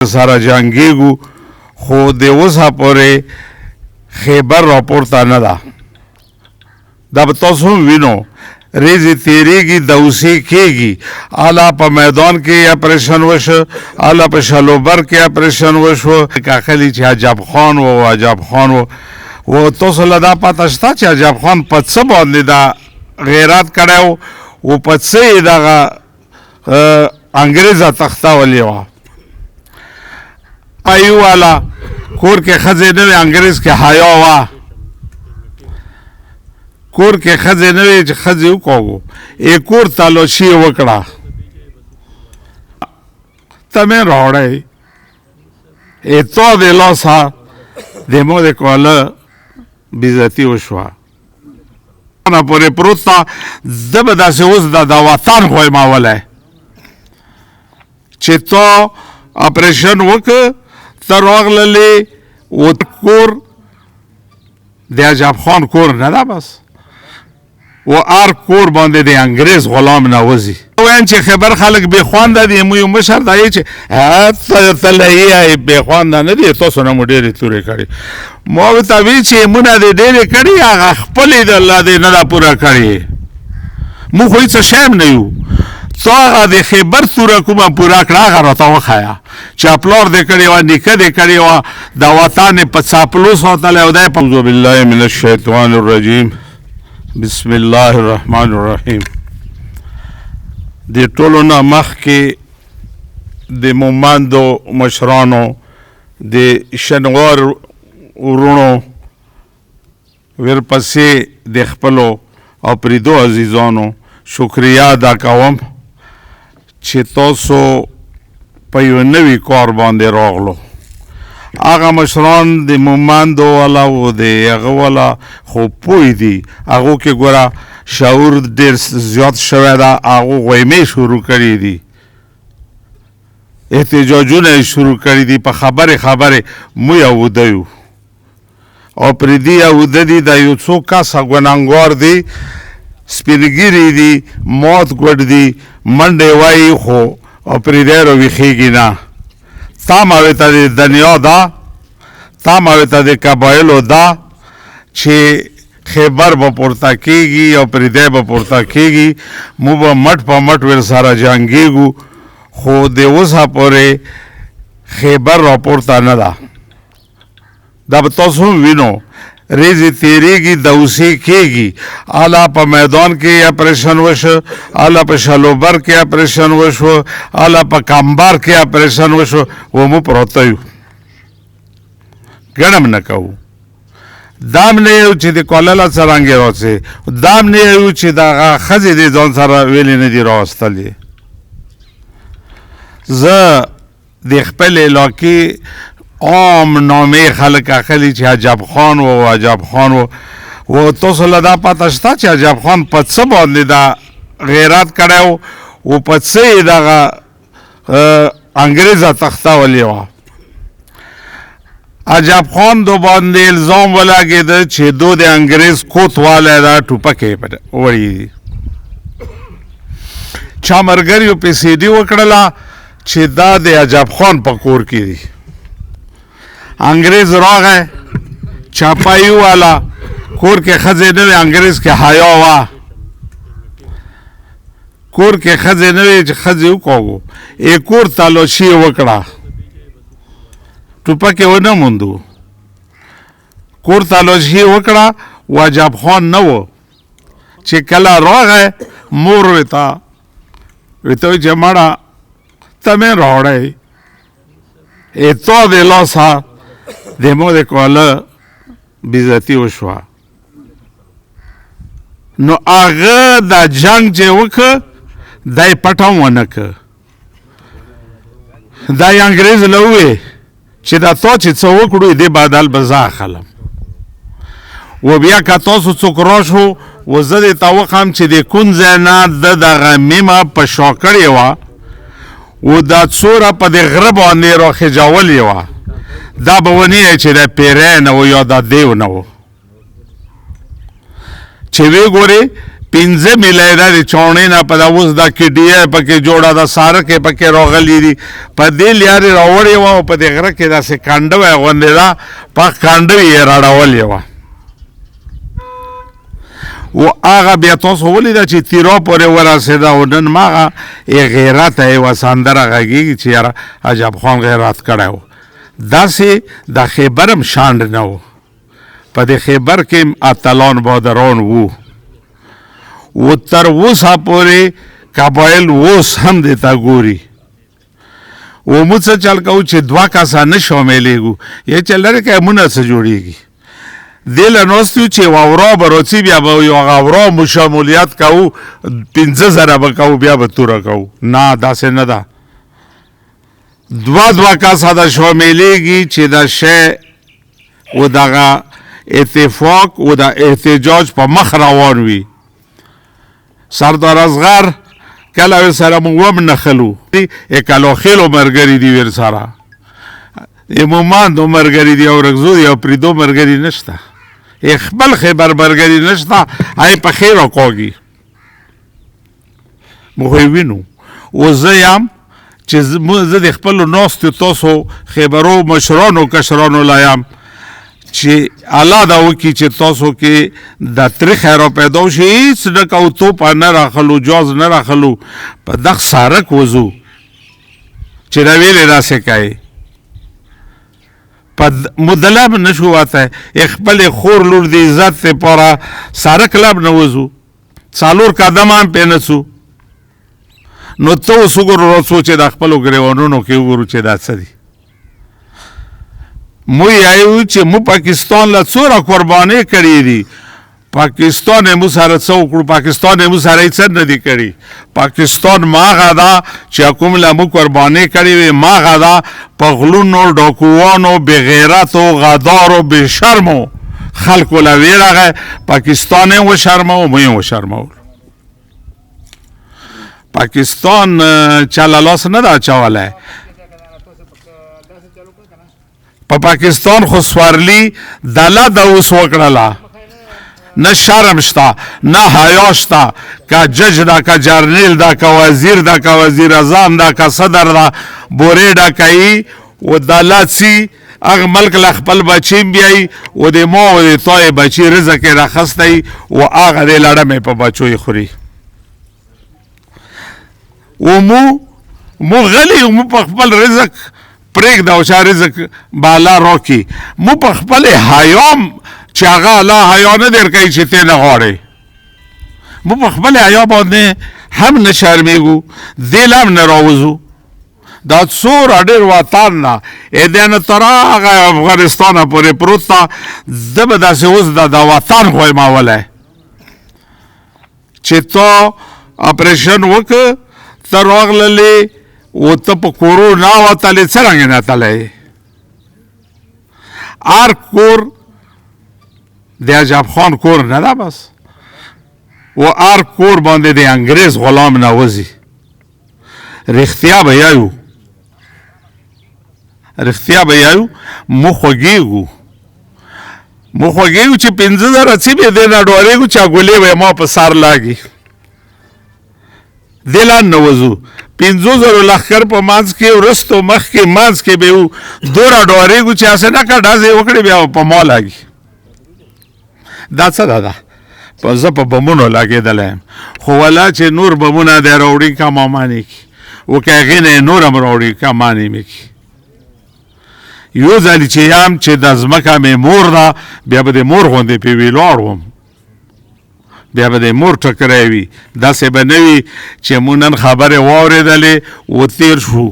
سره جنګیږو خو د اوسه پورې خیبر راپورته نه ده. دا به تاسو هم وینو ریزې تیریږي دوسي کېږي. اله په میدان کې اپریشن وشو، اله په شلوبر کې اپریشن وشو. کاخلي چې عجب خان و عجب خان و تاسو له دا پته شته چې عجب خان په څه باندې دا غیرت کړی و په څه یې دغه انګریزه تختولې وه. پایو والا کور کې ښځې نه وې، انګریز کې حیا وه. کور کې ښځې نه وې چې ښځې وکوږو ای کور تالاشي یې وکړه. ته مې راوړی ای تا د لاسه د مو د کاله بېزتي وشوه پورې پروت ده. زه به داسې اوس د وطن خویمولی چې تا اپریشن وکړه، ته راغللې و کور د عجب خان کور نه ده بس و هر کور باندې د انګریز غلام نه وځي. وایم چې خبر خلک بې خوانده دي، مو یو مشر دی چې تلهیه بې خوانده نه دي، تاسو نه مو ډېرې تورې کړي. ما ورته وی چې مونه دې ډېرې کړي، هغه خپلې د الله دې نه ده پوره کړې. موږ خو هېڅ شی هم نه یو. تا هغه د خیبر توره کومه پوره کړه هغه راته وښیه چې پلار دې کړې وه، نیکه دې کړې وه، د وطن یې په څاپلو ساتلی او دی. اعوذ بالله من الشیطان الرجیم، بسم الله الرحمن الرحیم. د ټولو نه مخکې د مومندو مشرانو، د شنوار ورونو، ورپسې د خپلو او پریدو عزیزانو شکریه ادا کوم چې تاسو په یو نوي کار باندې راغلو. هغه مشران د مومندو والا و د هغه والا خو پوه دي، هغو کې ګوره شعور ډېر زیات شوی ده. هغو غویمې شروع کړي دي، احتجاجونه یې شروع کړي دي. په خبرې موی اوده یو او پردي اوده دي. دا یو څو کسه ګنهګار دي، سپینګیري دي، موت ګوډ دي، منډې وایي خو او پردی راویښېږي نه. تمه ورته د دنیا ده، تمه ورته د قبایلو ده چې خیبر به پورته کېږي او پردی به پورته کېږي. موږ به مټ په مټ ورسره جنګېږو خو د اوسه پورې خیبر راپورته نه ده. دا به تاسو هم وینو ریزې تیریږي دوسي کېږي. اله په میدان کې اپریشن وشو، اله په شلوبر کې اپریشن وشو، اله په کمبر کې اپریشن وشو و مو پروته یو، ګڼم نه کوو. دام نه یو چې د کولله څرنګې راسې، دام نه یو چې دغه ښځې دې ځان سره ویلې نه دي راوستلې. زه د خپل علاقې عام نامې خلک اخلي چې عجب خان و عجب خان و تاسو له دا پته شته چې عجب خان په څه باندې دا غیرت کړی و په څه یې دغه انګریزه تختولې وه. عجب خان دو باندې الزام ولګېده چې دو د انګریز کوت والی دا ټوپکې وړي دي. چا ملګریو پیسې دي وکړله چې دا د عجب خان په کور کې دي. انګریز راغی، چاپایي والا کور کې ښځې نه وې، انګریز کې حیا وه. کور کې ښځې نه وې چې ښځې وکوږو ای کور تالاشي یې وکړه، ټوپک یې ونه موندو. کور تالاشي یې وکړه و عجب خان نه و. چې کله راغی مور ورته وایي چې مړه ته مې راوړی ای تا د لاسه د مو د کاله بېزتي وشوه. نو هغه دا جنګ چې وکړه دا یې پټ هم ونه کړه. دا یې انګریز له وویې چې دا تا چې څه وکړو دې بدل به زه اخلم. و بیا که تاسو څوک راشو و زه دې ته وښیم چې د کوم ځای نه ده دغه میمه په شا کړې وه و دا څوره په د غره باندې راخېجولې وه. دا به ونیی چې دا پیری نه و یا دا دیو نه و. چې وی ګورې پنځه میله دا د چاڼې نه په دا اوس دا کډیه پکې جوړه ده سارک یې پکې راغلي دي په دې لیارې راوړې وه او په دې غره کې داسې کنډه وه غوندې ده په کنډه یې راړولې وه و هغه بیا تاسو ولیده چې تیرا پورې ورسېده او نن ماغه غیرت یې یوه سندره غږېږي چې یاره عجب خان غیرت کړی و داسې د خیبر هم شانډ نه و په دې خیبر کې اتلان بادران وو و تر اوسه پورې قبایل اوس هم دې ته ګوري و موږ څه چل کوو چې دوه کسه نه شاملېږو یا چې لرې که مونه څه جوړېږي دې له ناست یو چې واورا به راځي بیا به یو هغه اورا مو شمولیت کوو 15,000 به کوو بیا به توره کوو نه داسې نه ده دوه کسه د شاملېږي چې د شی و دغه اتفاق و د احتجاج په مخ روان وي سردار اصغر کله سره موږ هم نښلو کلاخېلو ملګري دي ور سره موماندو ملګري دي او رګزو دي او پریدو ملګري نشته خپل خیبر ملګري نشته هغې په خیر راکاږي موږ یې وینو او زه یم چې زه د خپلو ناستو تاسو خیبرو مشرانو کشرانو لا یم چې الله دا وکړي چې تاسو کې د تریخی را پیدا شي هېڅ نه کوو توپه نه راخلو جاز نه راخلو په دغه سارک وځو چې رویلې داسې کوي په مدله به نه شو وتی خپلې خور لور د عزت دپاره سارک لب نه وځو څلور قدمه هم پرې نه څو نو ته اوس وګورو راڅو چې د خپلو ګریوانونو کې وګورو چې دا څه دي مو یایو چې مو پاکستان له څومره قربانۍ کړې دي پاکستان یې مو سره څه وکړو پاکستان یې مو سره یې څه نه دي کړي پاکستان ماغه ده چې کوم له مو قربانۍ کړې وي ماغه ده په غلونو ډاکوانو بېغیرتو غدارو بېشرمو خلکو له ویې راغی پاکستان یې وشرمو مو یې وشرمول پاکستان چا له لاس نه ده اچولی په پاکستان خو سوارلي دله د اوس وکړله نه شرم شته نه حیا شته که جج ده که جرنیل ده که وزیر ده که وزیر اعظم ده که صدر ده بورې ډکوي و دله څي هغه ملک له خپل بچي بیایي و د ما و د تا یې بچي رزق یې راخستی و هغه د لړمې په بچو یې خوري و مو غلی مو په خپل رزق پرېږده او چا رزق به الله راکړي مو په خپلې حیام چې هغه الله حیا نه درکوي چې ته نه غواړې مو په خپلې حیا باندې هم نه شرمېږو دې له هم نه راوځو دا څومره ډېر وطن نه دې نه تر هغه افغانستانه پورې پروت ده زه به داسې اوس د وطن خویمولی چې تا اپریشن وکړه ته راغللې و ته په کورو نه وتلې څرنګه نه تلی هر کور د عجب خان کور نه ده بس و هر کور باندې د انګریز غلام نه وځي رښتیا به یایو مو خوږېږو چې 15,000 څه به دې نه ډارېږو چې ګولې به ما په سر لاګي دې لا نه وځو 50,000 لښکر په منځ کې وروستو مخکې منځ کې به یو دومره ډارېږو چې هسې نه که ډزې وکړې بیا په ما لاګي دا څه ده زه په بمونو لګېدلی یم خو ولا چې نور بمونه دی راوړي که مامانې کي و که هغې نه یې نور هم راوړي که مانې مې کي یو ځلې چې یم چې د ځمکه مې مور ده بیا به د مور غوندې پې ولاړ وم بیا به د مور ټکری وي داسې به نه وي چې مونږ نن خبرې واورېدلې و تېر شو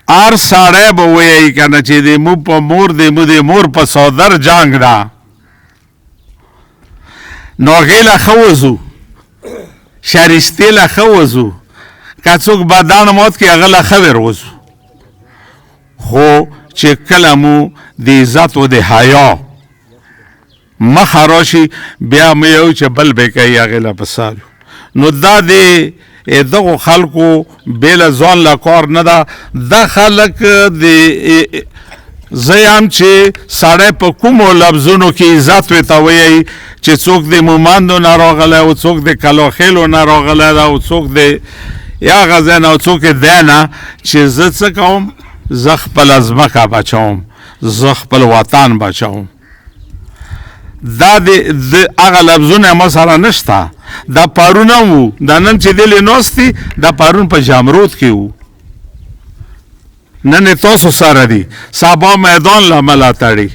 هر سړی به ویایي که نه چې د مو په مور د مور په صدر جنګ ده نو هغې له ښه وځو شریستې له ښه وځو که څوک بدن مات کړي هغه له ښه ور وځو خو چې کله مو د عزت و د حیا مخه راشي بیا مې یو چې بل به کوي هغې له په سالو نو دا د دغو خلکو بې له ځان له کار نه ده دا خلک د زه یم چې سړی په کومو لفظونو کې عزت ورته وایي چې څوک د مومندو نه راغلی او څوک د کلاخیلو نه راغلی ده او څوک د هغه ځای نه او څوک د دی نه چې زه څه کوم زه خپله ځمکه بچوم زه خپل وطن بچوم دا د هغه لفظونه ما سره نشته دا پرون وو دا نن چې دلې ناست دي دا پرون په جامرود کې وو نن تاسو سره دي سبا میدان له ملاتړي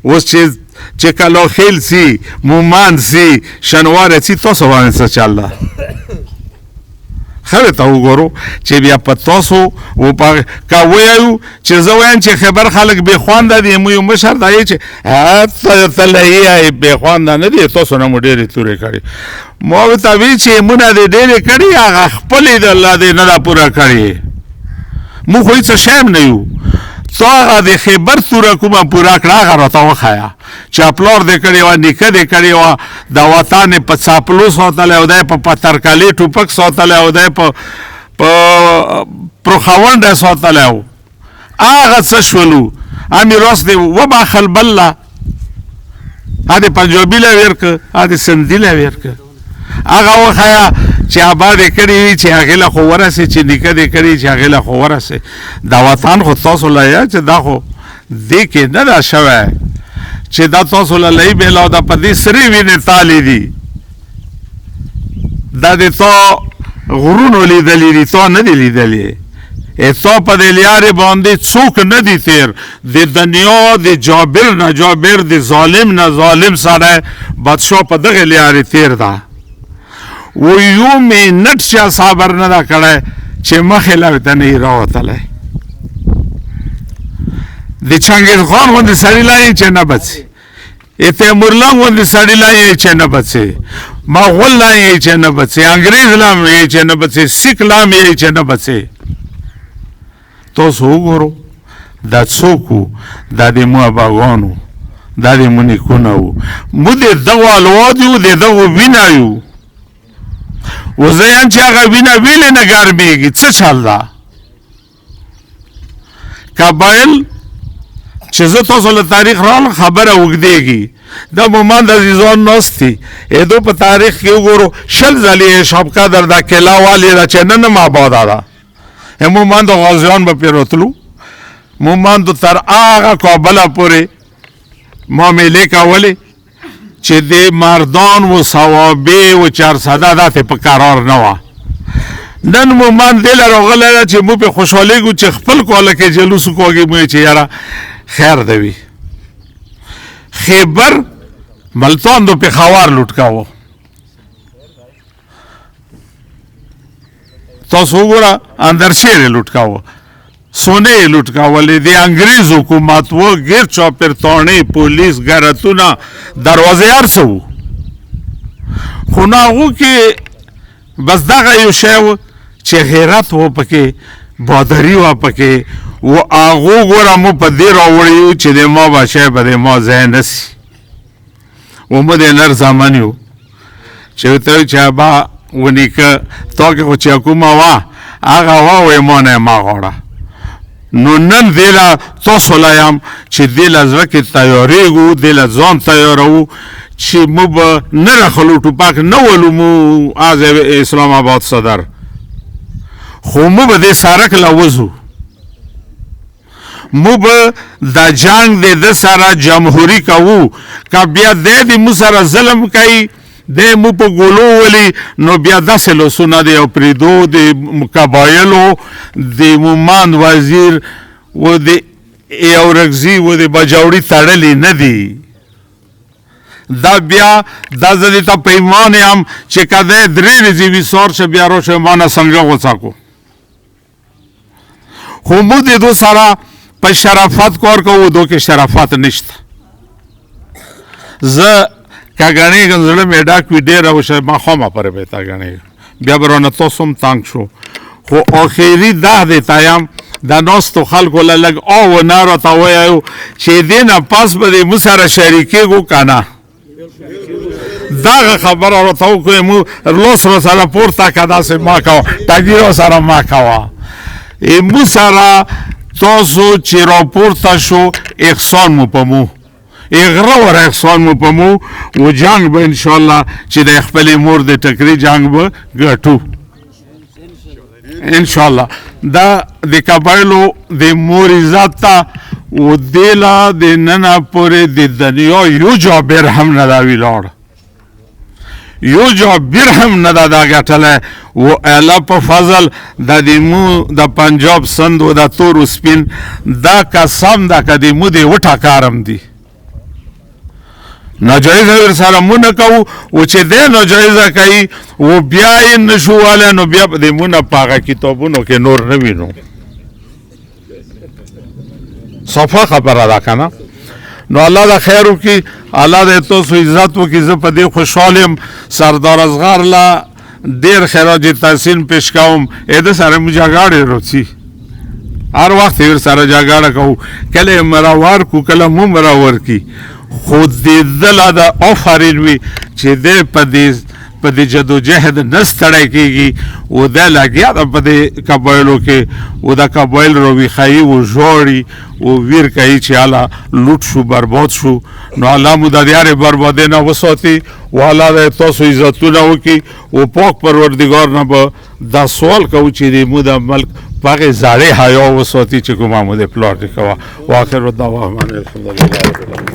اوس چې کلاخیل سي مومند سي شنواره سي تاسو باندې څه چل ده خبره ته وګورو چې بیا په تاسو که وایو چې زه وایم چې خبر خلک بې خوانده دي مو یو مشر دی چې ته لهیه بې خوانده نه دي تاسو نه مو ډېرې تورې کړې ما ورته ویل چې مونږ دې ډېرې کړي هغه خپلې د الله دې نه ده پوره کړې مو خو هېڅ شی نه یو تو هغه د خیبر توره کومه پوره کړه هغه راته وښیه چې پلار دې کړې وه نیکه دې کړې وه د وطن یې په څاپلو ساتلی او دی په پترکلې ټوپک ساتلی او دی په پروخونډه ساتلی و هغه څه شولو امیر اوس دې وبخل بل له ا دې پنجابي له ویر که ا دې سندي له ویر که هغه وښیه چې ابا دې کړي وي چې هغې له خو ورسې چې نیکه دې کړي چې هغې له خو ورسې دا وطن خو تاسو له یه چې دا خو دې کې نه ده شوی چې دا تاسو له لهی بېلا دا په دې سرې وینې تالې دي دا د تا غرونو لیدلي دي تا نه دي لیدلي تا په دې لیارې باندې څوک نه دي تیر د دنیا د جابر نه جابر د ظالم نه ظالم سره بادشاه په دغه لیارې تیر ده و یو منټ چا صبر نه ده کړی چې مخې له ورته نه یې راوتلی د چنګیز خان غوندې سړي لا یې چې نه بڅي تیمورلنګ غوندې سړي لا یې چې نه بڅي مغول لا یې چې نه بڅي انګریز لا یې چې نه بڅي سیک لا یې چې نه بڅي تاسو وګورو دا څوک وو دا د مو اباګانو دا د مو نیکونه وو مو د دغو الواد یو د دغو وینه یو و زه یم چې هغه وینه ویلې نه ګرمېږي څه چل ده قبایل چې زه تاسو له تاریخ راغلم خبره اوږدېږي دا مومند عزیزان ناست دي دو په تاریخ کې وګورو شل ځلې شب قدر دا کیلا والې ده چې نن هم آباده ده مومندو غازیان به پرې راتلو مومندو تر هغه کابله پورې معاملې کولې چې د مردان و صوابې و چارسده دا ته په قرار نه وه نن مومند دې له راغلی ده چې موږ پې خوشحالېږو چې خپل کاله کې جلوس وکوږي مو چې یاره خیر ده وي خیبر ملتان دو پېښور لوټ کاوه تاسو وګوره اندرشیر یې لوټ کاوه سونه یې لوټ کولې د انګریز حکومت و ګیر چاپېر تاڼې پولیس ګرتونه دروازې هر څه وو خو نه هغو کې بس دغه یو شی و چې غیرت و پکې بادري وه پکې و هغو ګوره مو په دې راوړي یو چې د ما بچی به د ما ځای نه سي و مو د نر زامن یو چې ورته وایي چې ابا و نیکه تا کې خو چې کومه وه هغه وه وایي ما نه یې مه غواړه نو نن دې له تاسو له یم چې دې له زړه کې تیارېږو دې له ځان تیاروو چې موږ به نه رخلو ټوپک نه ولو مو از اسلام آباد صدر خو موږ به دې سړک له وځو موږ به د جنګ د ده سره جمهوري کوو که بیا دی د موږ سره ظلم کوي دی مو په ګولو ولي نو بیا داسې لاسونه د یو پرېدو د قبایلو د مومند وزیر و د یورکزي و د بجوړي تړلي نه دي دا بیا دا زه دې ته په ایمان یم چې که دی درې ورځې ویسار شه بیا راشه ما نه څنګه غوڅه کو خو موږ د دو سره په شرافت کار کوو دو کې شرافت نشته زه که ګڼېږم زړه مې ډاک وي ډېره وشه ماښامه پورې به تا ګڼېږم بیا به رانه تاسو هم تنګ شو خو آخري دا دی ته یم د ناستو خلکو له لږ او و نه راته ووایو چې دې نه پس به د موږ سره شریکېږو که نه دغه خبره راته وکړې موږ لاس راسره پورته که داسې مه کوه ټګي راسره مه کوه موږ سره تاسو چې راپورته شو احسان مو په مو اغره ور احسان مو په مو و جنگ به انشاءالله چې د خپلې مور د ټکري جنگ به ګټو انشاءالله. دا د قبایلو د مور عزت ته و دیلا د ننه پورې د دنیا یو جا بیر هم نه دا ویلاړ یو جا بیر هم نه دا ګټلی و الله په فضل د مو د پنجاب سند و د تور و سپین دا قسم ده که د مو د وټاکارم دي ناجایزه ورسره مو نه کوو و چې دی ناجایزه کوي و بیا یې نشو والی نو بیا د مو نه په هغه کتابونو کې نور نه وینو صفا خبره ده که نه نو الله دا خیر وکړي الله د تاسو عزت وکړي زه په دې خوشحال یم سردار اصغر له ډېر خراج تحسین پیش کوم د سره مو جګړې روڅي هر وخت یې ورسره جګړه کوو کله یې مراور کړو کله مو مراور کړي خو د ده له د آفرین وي چې دی په دې جدوجهد نه ستړی کېږي و دی لګیا ده په دې قبایلو کې و د قبایل راویښوي و ژاړي و ویر کوي چې الله لوټ شو برباد شو نو الله مو د دې هرې بربادۍ نه وساتي و الله د تاسو عزتونه وکړي و پاک پروردګار نه به دا سوال کوو چې د مو د ملک په هغې زړې حیا وساتي چې کومه مو د پلار دې کوه و آخر دعواهم ان الحمدلله رب العالمین.